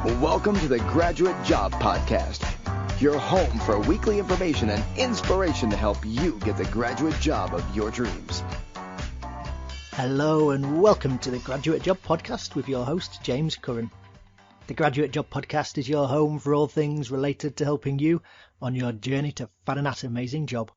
Welcome to the Graduate Job Podcast, your home for weekly information and inspiration to help you get the graduate job of your dreams. Hello and welcome to the Graduate Job Podcast with your host, James Curran. The Graduate Job Podcast is your home for all things related to helping you on your journey to finding that amazing job.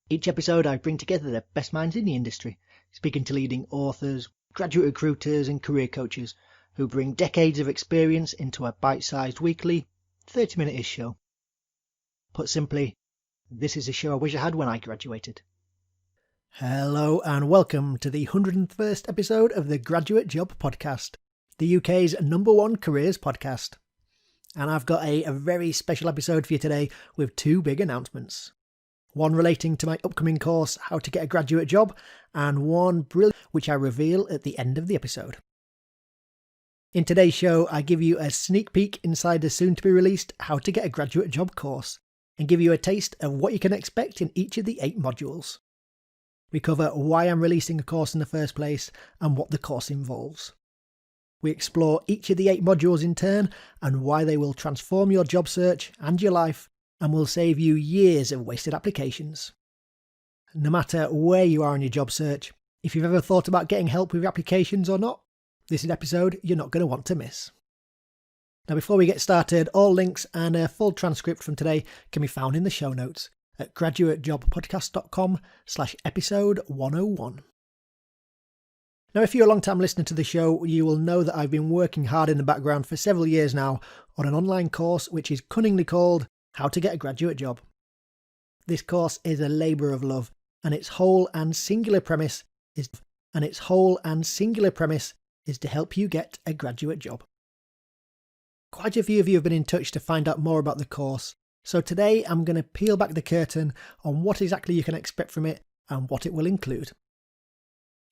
Each episode I bring together the best minds in the industry, speaking to leading authors, graduate recruiters and career coaches who bring decades of experience into a bite-sized weekly 30-minute-ish show. Put simply, this is a show I wish I had when I graduated. Hello and welcome to the 101st episode of the Graduate Job Podcast, the UK's #1 careers podcast. And I've got a very special episode for you today with two big announcements. One relating to my upcoming course, How to Get a Graduate Job, and one brilliant which I reveal at the end of the episode. In today's show, I give you a sneak peek inside the soon-to-be-released How to Get a Graduate Job course and give you a taste of what you can expect in each of the 8 modules. We cover why I'm releasing a course in the first place and what the course involves. We explore each of the 8 modules in turn and why they will transform your job search and your life and will save you years of wasted applications. No matter where you are in your job search, if you've ever thought about getting help with your applications or not, this is an episode you're not going to want to miss. Now, before we get started, all links and a full transcript from today can be found in the show notes at graduatejobpodcast.com/episode 101. Now, if you're a long-time listener to the show, you will know that I've been working hard in the background for several years now on an online course which is cunningly called How to Get a Graduate Job. This course is a labour of love, and its whole and singular premise is to help you get a graduate job. Quite a few of you have been in touch to find out more about the course, so today I'm going to peel back the curtain on what exactly you can expect from it and what it will include.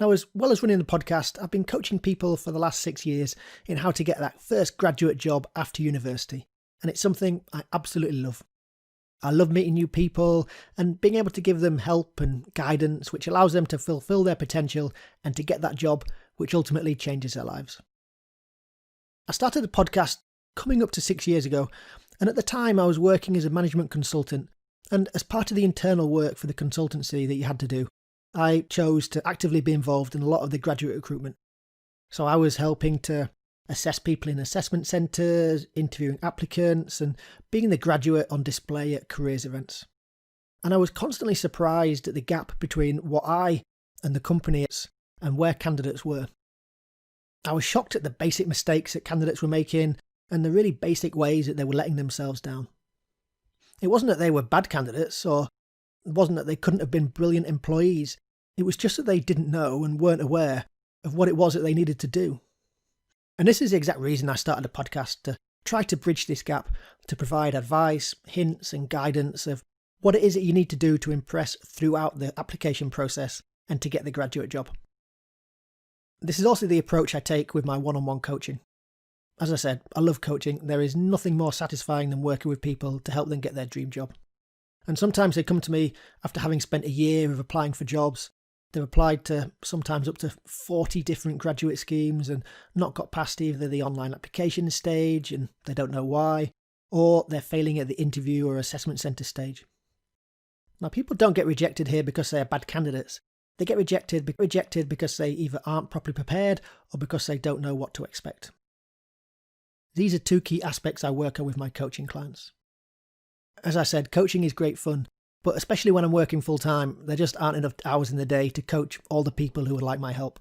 Now, as well as running the podcast, I've been coaching people for the last 6 years in how to get that first graduate job after university, and it's something I absolutely love. I love meeting new people and being able to give them help and guidance which allows them to fulfill their potential and to get that job which ultimately changes their lives. I started the podcast coming up to 6 years ago, and at the time I was working as a management consultant, and as part of the internal work for the consultancy that you had to do, I chose to actively be involved in a lot of the graduate recruitment. So I was helping to assess people in assessment centres, interviewing applicants, and being the graduate on display at careers events. And I was constantly surprised at the gap between what I and the company and where candidates were. I was shocked at the basic mistakes that candidates were making and the really basic ways that they were letting themselves down. It wasn't that they were bad candidates, or it wasn't that they couldn't have been brilliant employees. It was just that they didn't know and weren't aware of what it was that they needed to do. And this is the exact reason I started a podcast, to try to bridge this gap, to provide advice, hints and guidance of what it is that you need to do to impress throughout the application process and to get the graduate job. This is also the approach I take with my one-on-one coaching. As I said, I love coaching. There is nothing more satisfying than working with people to help them get their dream job. And sometimes they come to me after having spent a year of applying for jobs. They've applied to sometimes up to 40 different graduate schemes and not got past either the online application stage and they don't know why, or they're failing at the interview or assessment centre stage. Now, people don't get rejected here because they are bad candidates. They get rejected because they either aren't properly prepared or because they don't know what to expect. These are 2 key aspects I work on with my coaching clients. As I said, coaching is great fun, but especially when I'm working full-time, there just aren't enough hours in the day to coach all the people who would like my help.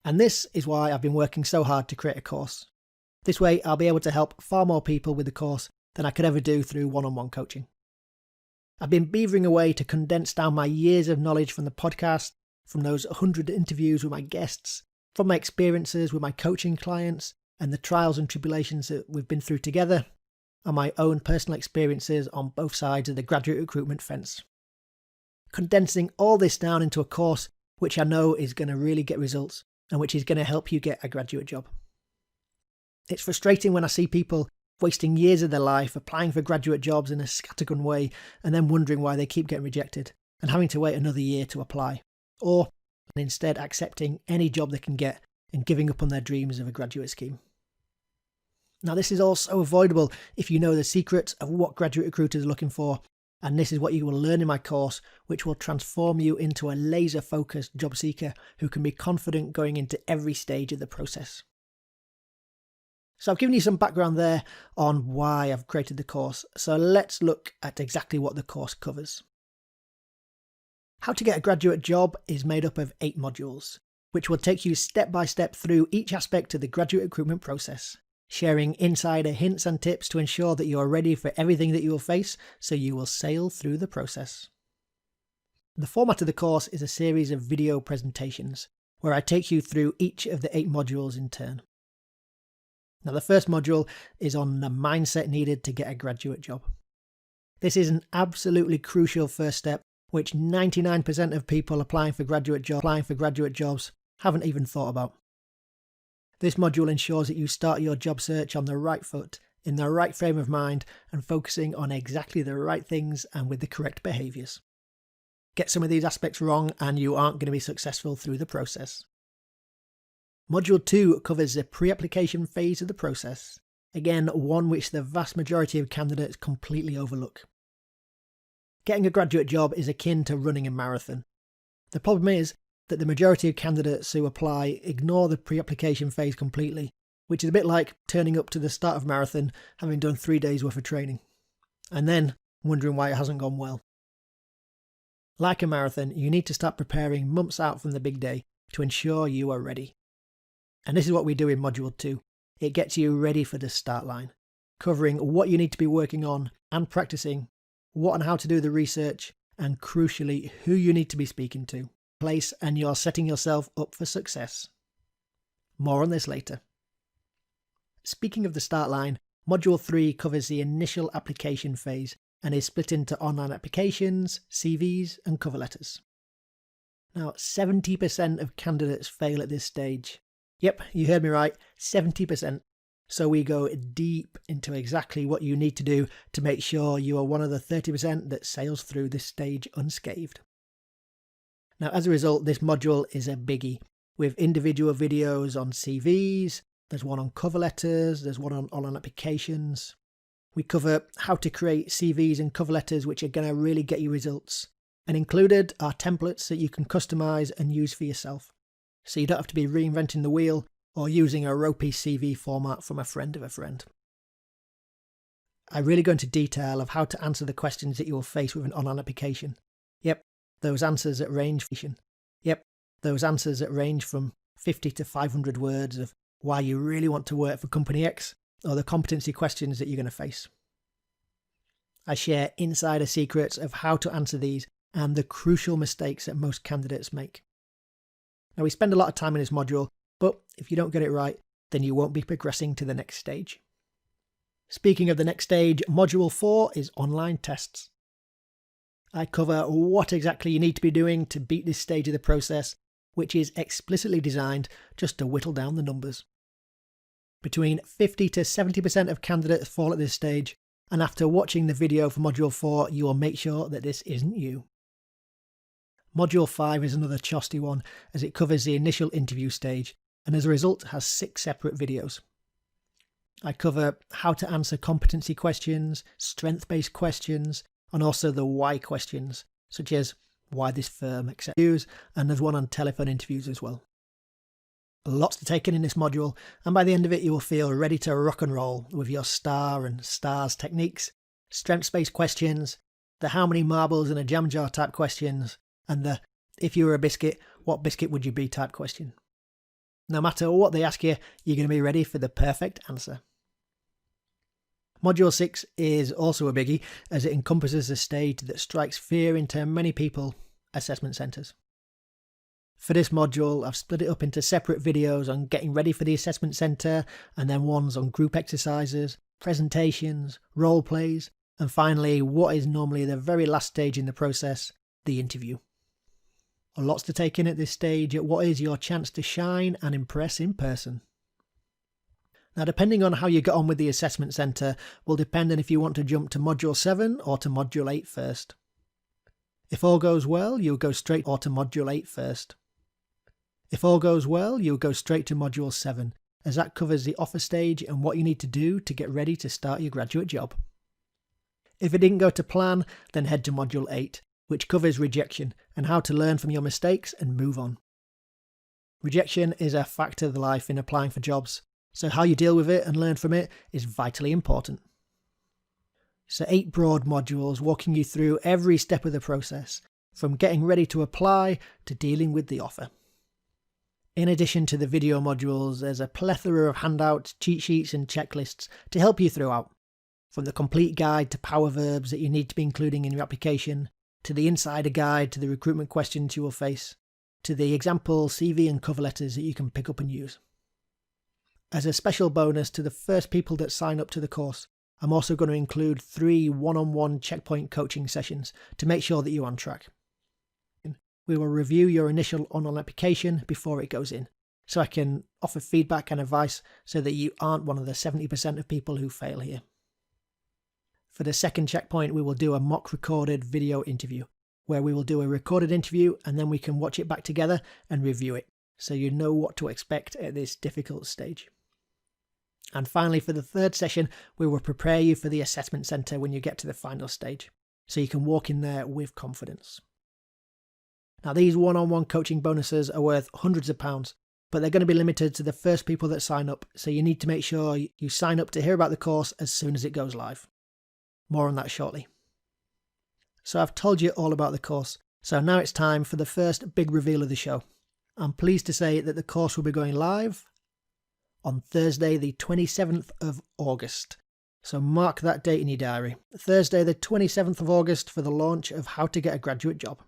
And this is why I've been working so hard to create a course. This way, I'll be able to help far more people with the course than I could ever do through one-on-one coaching. I've been beavering away to condense down my years of knowledge from the podcast, from those 100 interviews with my guests, from my experiences with my coaching clients, and the trials and tribulations that we've been through together, and my own personal experiences on both sides of the graduate recruitment fence. Condensing all this down into a course which I know is going to really get results and which is going to help you get a graduate job. It's frustrating when I see people wasting years of their life applying for graduate jobs in a scattergun way and then wondering why they keep getting rejected and having to wait another year to apply, or instead accepting any job they can get and giving up on their dreams of a graduate scheme. Now, this is also avoidable if you know the secrets of what graduate recruiters are looking for, and this is what you will learn in my course, which will transform you into a laser-focused job seeker who can be confident going into every stage of the process. So I've given you some background there on why I've created the course, so let's look at exactly what the course covers. How to Get a Graduate Job is made up of 8 modules, which will take you step by step through each aspect of the graduate recruitment process, sharing insider hints and tips to ensure that you are ready for everything that you will face, so you will sail through the process. The format of the course is a series of video presentations, where I take you through each of the 8 modules in turn. Now, the first module is on the mindset needed to get a graduate job. This is an absolutely crucial first step, which 99% of people applying for graduate jobs haven't even thought about. This module ensures that you start your job search on the right foot, in the right frame of mind, and focusing on exactly the right things and with the correct behaviours. Get some of these aspects wrong and you aren't going to be successful through the process. Module 2 covers the pre-application phase of the process, again one which the vast majority of candidates completely overlook. Getting a graduate job is akin to running a marathon. The problem is that the majority of candidates who apply ignore the pre-application phase completely, which is a bit like turning up to the start of a marathon having done 3 days worth of training, and then wondering why it hasn't gone well. Like a marathon, you need to start preparing months out from the big day to ensure you are ready. And this is what we do in Module 2. It gets you ready for the start line, covering what you need to be working on and practicing, what and how to do the research, and crucially, who you need to be speaking to. Place, and you're setting yourself up for success. More on this later. Speaking of the start line, Module 3 covers the initial application phase and is split into online applications, CVs, and cover letters. Now, 70% of candidates fail at this stage. Yep, you heard me right, 70%. So we go deep into exactly what you need to do to make sure you are one of the 30% that sails through this stage unscathed. Now, as a result, this module is a biggie, with individual videos on CVs, there's one on cover letters, there's one on online applications. We cover how to create CVs and cover letters which are going to really get you results. And included are templates that you can customize and use for yourself, so you don't have to be reinventing the wheel or using a ropey CV format from a friend of a friend. I really go into detail of how to answer the questions that you will face with an online application. Yep, those answers that range from 50 to 500 words of why you really want to work for Company X, or the competency questions that you're going to face. I share insider secrets of how to answer these and the crucial mistakes that most candidates make. Now, we spend a lot of time in this module, but if you don't get it right, then you won't be progressing to the next stage. Speaking of the next stage, Module 4 is online tests. I cover what exactly you need to be doing to beat this stage of the process, which is explicitly designed just to whittle down the numbers. Between 50 to 70% of candidates fall at this stage, and after watching the video for Module 4, you will make sure that this isn't you. Module 5 is another chosty one, as it covers the initial interview stage, and as a result has 6 separate videos. I cover how to answer competency questions, strength-based questions, and also the why questions, such as why this firm, etc. And there's one on telephone interviews as well. Lots to take in this module, and by the end of it you will feel ready to rock and roll with your STAR and STARS techniques, strengths-based questions, the how many marbles in a jam jar type questions, and the if you were a biscuit, what biscuit would you be type question. No matter what they ask you, you're going to be ready for the perfect answer. Module 6 is also a biggie, as it encompasses a stage that strikes fear into many people, assessment centres. For this module, I've split it up into separate videos on getting ready for the assessment centre, and then ones on group exercises, presentations, role plays, and finally what is normally the very last stage in the process, the interview. Lots to take in at this stage at what is your chance to shine and impress in person. Now, depending on how you get on with the assessment centre will depend on if you want to jump to Module 7 or to Module 8 first. If all goes well, you'll go straight to Module 8 first. If all goes well, you'll go straight to Module 7, as that covers the offer stage and what you need to do to get ready to start your graduate job. If it didn't go to plan, then head to Module 8, which covers rejection and how to learn from your mistakes and move on. Rejection is a fact of life in applying for jobs, so how you deal with it and learn from it is vitally important. So 8 broad modules walking you through every step of the process, from getting ready to apply to dealing with the offer. In addition to the video modules, there's a plethora of handouts, cheat sheets and checklists to help you throughout, from the complete guide to power verbs that you need to be including in your application, to the insider guide to the recruitment questions you will face, to the example CV and cover letters that you can pick up and use. As a special bonus to the first people that sign up to the course, I'm also going to include 3 one-on-one checkpoint coaching sessions to make sure that you're on track. We will review your initial online application before it goes in, so I can offer feedback and advice so that you aren't one of the 70% of people who fail here. For the second checkpoint, we will do a mock recorded video interview, where we will do a recorded interview and then we can watch it back together and review it, so you know what to expect at this difficult stage. And finally, for the third session, we will prepare you for the assessment centre when you get to the final stage, so you can walk in there with confidence. Now, these one-on-one coaching bonuses are worth hundreds of pounds, but they're going to be limited to the first people that sign up, so you need to make sure you sign up to hear about the course as soon as it goes live. More on that shortly. So I've told you all about the course, so now it's time for the first big reveal of the show. I'm pleased to say that the course will be going live on Thursday the 27th of August. So mark that date in your diary. Thursday the 27th of August for the launch of How to Get a Graduate Job.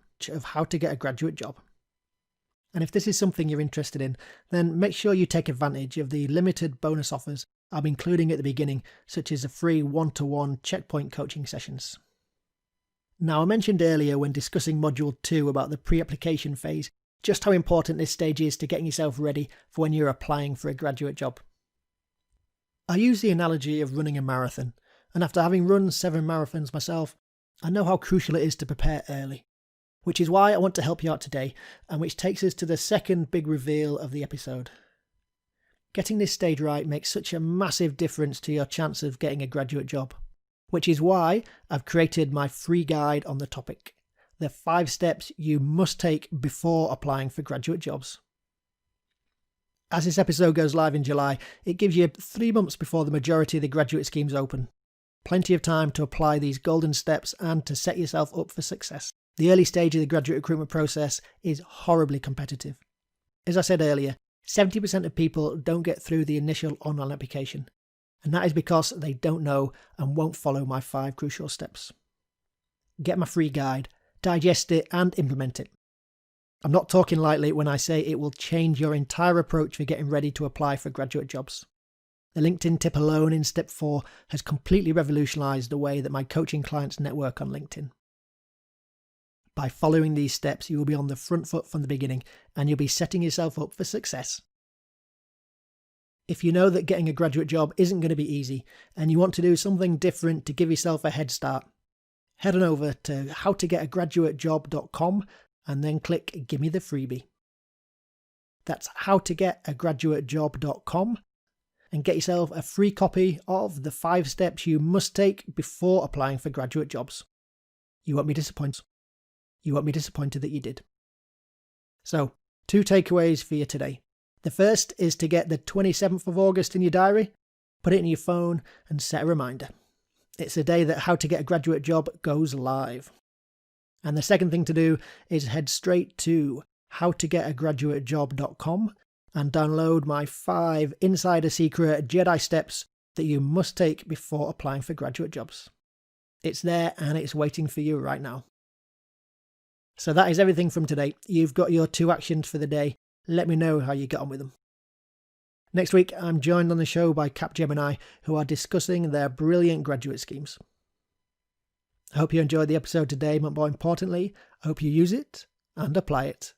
And if this is something you're interested in, then make sure you take advantage of the limited bonus offers I'm including at the beginning, such as the free one-to-one checkpoint coaching sessions. Now, I mentioned earlier when discussing Module 2 about the pre-application phase, just how important this stage is to getting yourself ready for when you're applying for a graduate job. I use the analogy of running a marathon, and after having run 7 marathons myself, I know how crucial it is to prepare early. Which is why I want to help you out today, and which takes us to the second big reveal of the episode. Getting this stage right makes such a massive difference to your chance of getting a graduate job, which is why I've created my free guide on the topic, the 5 steps you must take before applying for graduate jobs. As this episode goes live in July, it gives you 3 months before the majority of the graduate schemes open. Plenty of time to apply these golden steps and to set yourself up for success. The early stage of the graduate recruitment process is horribly competitive. As I said earlier, 70% of people don't get through the initial online application, and that is because they don't know and won't follow my 5 crucial steps. Get my free guide, digest it and implement it. I'm not talking lightly when I say it will change your entire approach for getting ready to apply for graduate jobs. The LinkedIn tip alone in step 4 has completely revolutionised the way that my coaching clients network on LinkedIn. By following these steps, you will be on the front foot from the beginning, and you'll be setting yourself up for success. If you know that getting a graduate job isn't going to be easy, and you want to do something different to give yourself a head start, head on over to howtogetagraduatejob.com and then click Gimme the Freebie. That's howtogetagraduatejob.com and get yourself a free copy of the 5 steps you must take before applying for graduate jobs. You won't be disappointed. You won't be disappointed that you did. So, 2 takeaways for you today. The first is to get the 27th of August in your diary, put it in your phone and set a reminder. It's the day that How to Get a Graduate Job goes live. And the second thing to do is head straight to howtogetagraduatejob.com and download my 5 insider secret Jedi steps that you must take before applying for graduate jobs. It's there and it's waiting for you right now. So that is everything from today. You've got your 2 actions for the day. Let me know how you get on with them. Next week, I'm joined on the show by Capgemini, who are discussing their brilliant graduate schemes. I hope you enjoyed the episode today, but more importantly, I hope you use it and apply it.